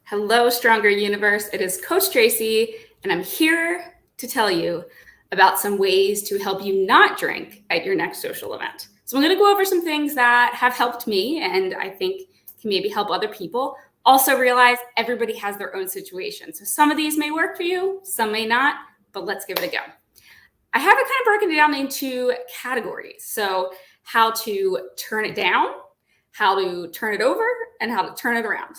Hello, Stronger Universe. It is Coach Tracy, and I'm here to tell you about some ways to help you not drink at your next social event. So I'm going to go over some things that have helped me and I think can maybe help other people. Also realize everybody has their own situation. So some of these may work for you, some may not, but let's give it a go. I have it kind of broken down into categories. So how to turn it down, how to turn it over, and how to turn it around.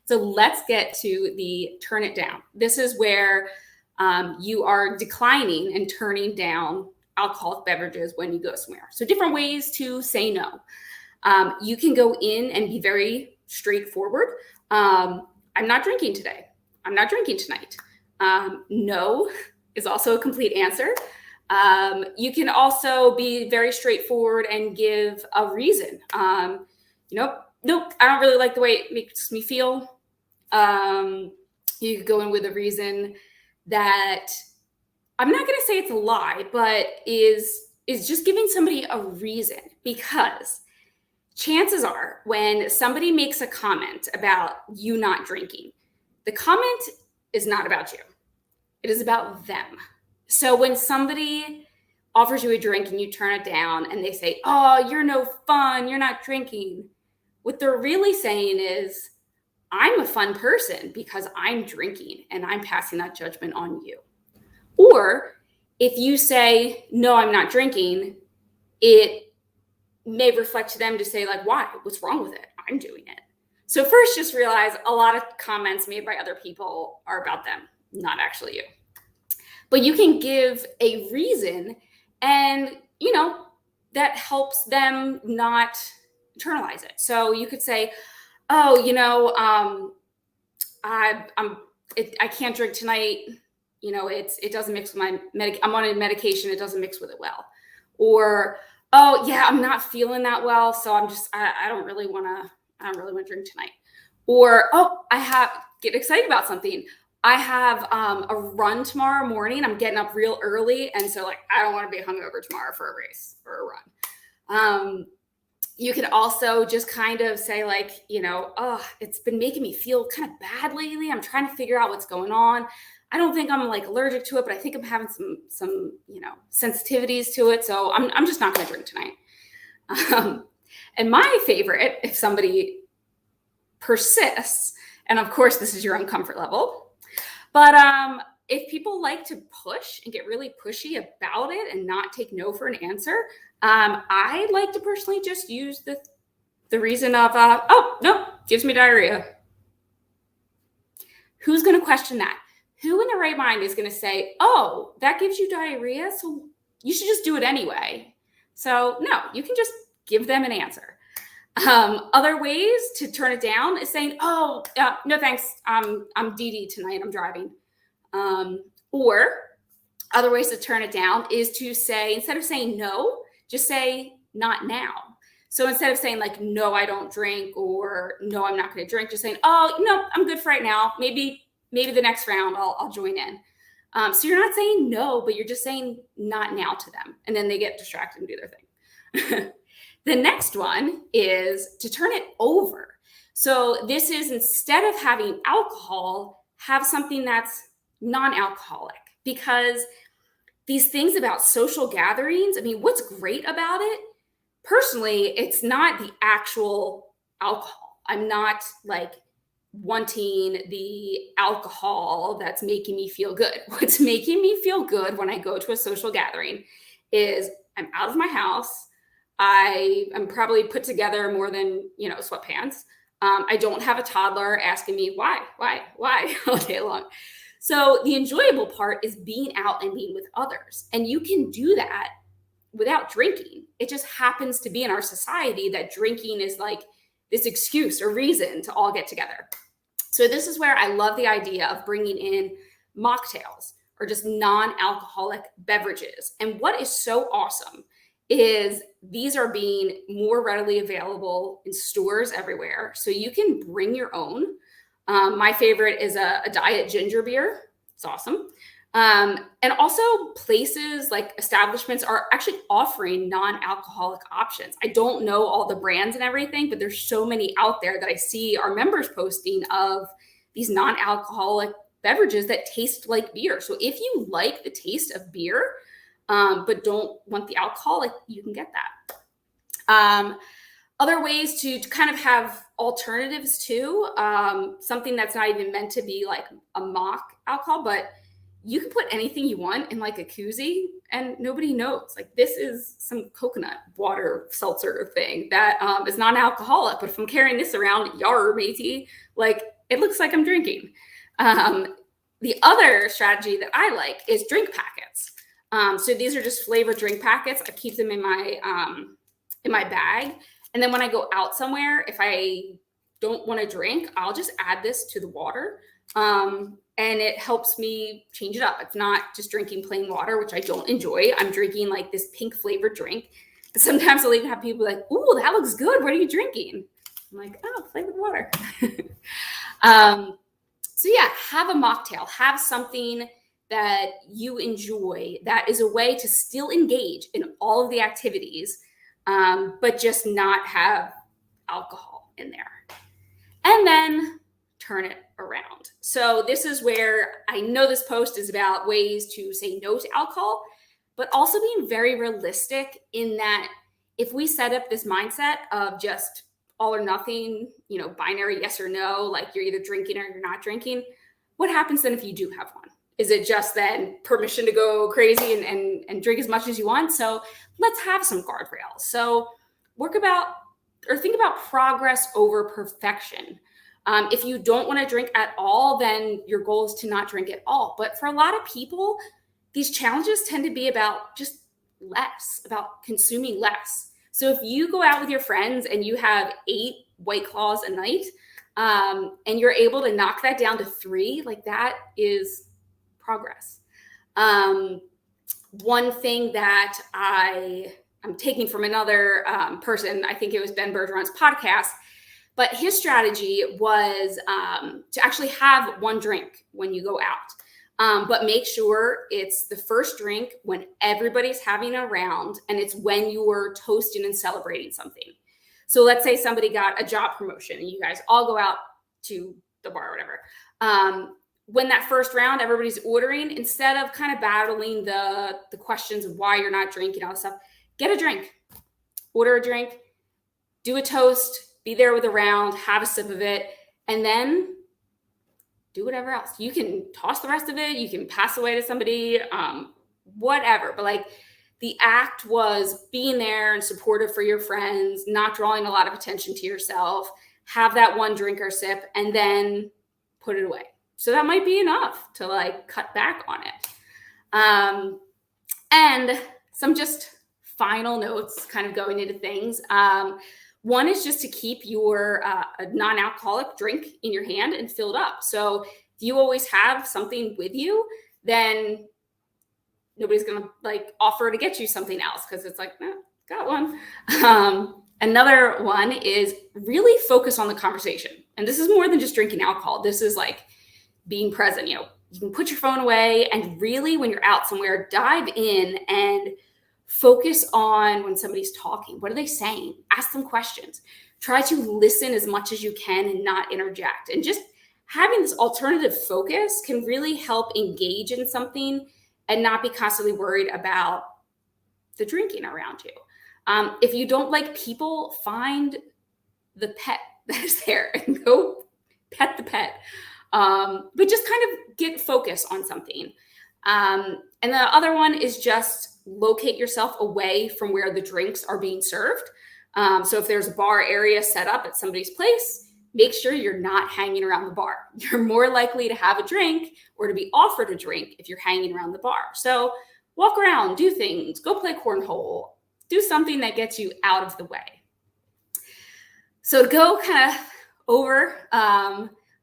So let's get to the turn it down. This is where you are declining and turning down alcoholic beverages when you go somewhere. So different ways to say no. You can go in and be very straightforward. I'm not drinking today. I'm not drinking tonight. No is also a complete answer. You can also be very straightforward and give a reason. Nope, I don't really like the way it makes me feel. You could go in with a reason that I'm not going to say it's a lie, but is just giving somebody a reason, because chances are when somebody makes a comment about you not drinking, the comment is not about you. It is about them. So when somebody offers you a drink and you turn it down and they say, "Oh, you're no fun, you're not drinking," what they're really saying is, I'm a fun person because I'm drinking and I'm passing that judgment on you. Or if you say, "No, I'm not drinking," it may reflect to them to say, like, why? What's wrong with it? I'm doing it. So first, just realize a lot of comments made by other people are about them, not actually you. But you can give a reason, and, that helps them not internalize it. So you could say, "Oh, I can't drink tonight. It doesn't mix with my I'm on a medication. It doesn't mix with it well." Or, "Oh yeah, I'm not feeling that well, so I don't really want to drink tonight." Or, "Oh, get excited about something. I have a run tomorrow morning. I'm getting up real early, and so I don't want to be hungover tomorrow for a race or a run." You can also just kind of say, "Oh, it's been making me feel kind of bad lately. I'm trying to figure out what's going on. I don't think I'm allergic to it, but I think I'm having some sensitivities to it. So I'm just not going to drink tonight." And my favorite, if somebody persists, and of course this is your own comfort level, but if people like to push and get really pushy about it and not take no for an answer, I like to personally just use the reason of, "Oh, no, gives me diarrhea." Who's going to question that? Who in their right mind is going to say, "Oh, that gives you diarrhea, so you should just do it anyway"? So no, you can just give them an answer. Other ways to turn it down is saying, "Oh, no thanks, I'm DD tonight, I'm driving." Or other ways to turn it down is to say, instead of saying no, just say "not now." So instead of saying "No, I don't drink," or "No, I'm not going to drink," just saying, "Oh, no, I'm good for right now. Maybe the next round I'll join in." So you're not saying no, but you're just saying "not now" to them, and then they get distracted and do their thing. The next one is to turn it over. So this is, instead of having alcohol, have something that's non-alcoholic, because these things about social gatherings, what's great about it, personally, it's not the actual alcohol. I'm not wanting the alcohol that's making me feel good. What's making me feel good when I go to a social gathering is I'm out of my house. I am probably put together more than, sweatpants. I don't have a toddler asking me why all day long. So the enjoyable part is being out and being with others. And you can do that without drinking. It just happens to be in our society that drinking is this excuse or reason to all get together. So this is where I love the idea of bringing in mocktails, or just non-alcoholic beverages. And what is so awesome is these are being more readily available in stores everywhere. So you can bring your own. My favorite is a diet ginger beer. It's awesome. And also places like establishments are actually offering non-alcoholic options. I don't know all the brands and everything, but there's so many out there that I see our members posting of these non-alcoholic beverages that taste like beer. So if you like the taste of beer, but don't want the alcohol, like you can get that. Other ways to kind of have alternatives too, something that's not even meant to be like a mock alcohol, but you can put anything you want in like a koozie and nobody knows. Like this is some coconut water seltzer thing that is non-alcoholic, but if I'm carrying this around, yar matey, like it looks like I'm drinking. The other strategy that I like is drink packets. So these are just flavored drink packets. I keep them in my bag. And then when I go out somewhere, if I don't want to drink, I'll just add this to the water. And it helps me change it up. It's not just drinking plain water, which I don't enjoy. I'm drinking like this pink flavored drink. But sometimes I'll even have people like, "Ooh, that looks good. What are you drinking?" I'm like, "Oh, flavored water." So yeah, have a mocktail. Have something that you enjoy that is a way to still engage in all of the activities, but just not have alcohol in there. And then turn it around. So this is where I know this post is about ways to say no to alcohol, but also being very realistic in that if we set up this mindset of just all or nothing, binary yes or no, like you're either drinking or you're not drinking, what happens then if you do have one? Is it just then permission to go crazy and drink as much as you want? So let's have some guardrails. So think about progress over perfection. If you don't want to drink at all, then your goal is to not drink at all. But for a lot of people, these challenges tend to be about just less, about consuming less. So if you go out with your friends and you have 8 White Claws a night, and you're able to knock that down to 3, like that is progress. One thing that I'm taking from another person, I think it was Ben Bergeron's podcast, but his strategy was to actually have one drink when you go out, but make sure it's the first drink when everybody's having a round and it's when you are toasting and celebrating something. So let's say somebody got a job promotion and you guys all go out to the bar or whatever. When that first round, everybody's ordering, instead of kind of battling the questions of why you're not drinking, all this stuff, get a drink, order a drink, do a toast, be there with a round, have a sip of it, and then do whatever else. You can toss the rest of it. You can pass away to somebody, whatever. But like the act was being there and supportive for your friends, not drawing a lot of attention to yourself, have that one drink or sip, and then put it away. So that might be enough to like cut back on it. And some just final notes kind of going into things. One is just to keep your a non-alcoholic drink in your hand and filled up. So if you always have something with you, then nobody's going to like offer to get you something else because it's like, no, got one. Another one is really focus on the conversation. And this is more than just drinking alcohol. This is like being present. You can put your phone away and really, when you're out somewhere, dive in and focus on when somebody's talking. What are they saying? Ask them questions. Try to listen as much as you can and not interject. And just having this alternative focus can really help engage in something and not be constantly worried about the drinking around you. If you don't like people, find the pet that is there and go pet the pet. But just kind of get focus on something. And the other one is just locate yourself away from where the drinks are being served. So if there's a bar area set up at somebody's place, make sure you're not hanging around the bar. You're more likely to have a drink or to be offered a drink if you're hanging around the bar. So walk around, do things, go play cornhole, do something that gets you out of the way. So to go kind of over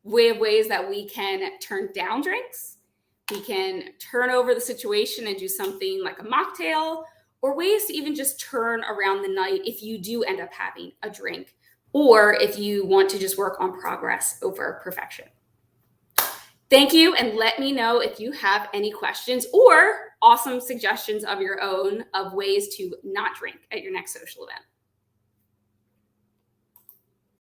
ways that we can turn down drinks, we can turn over the situation and do something like a mocktail, or ways to even just turn around the night if you do end up having a drink, or if you want to just work on progress over perfection. Thank you, and let me know if you have any questions or awesome suggestions of your own of ways to not drink at your next social event.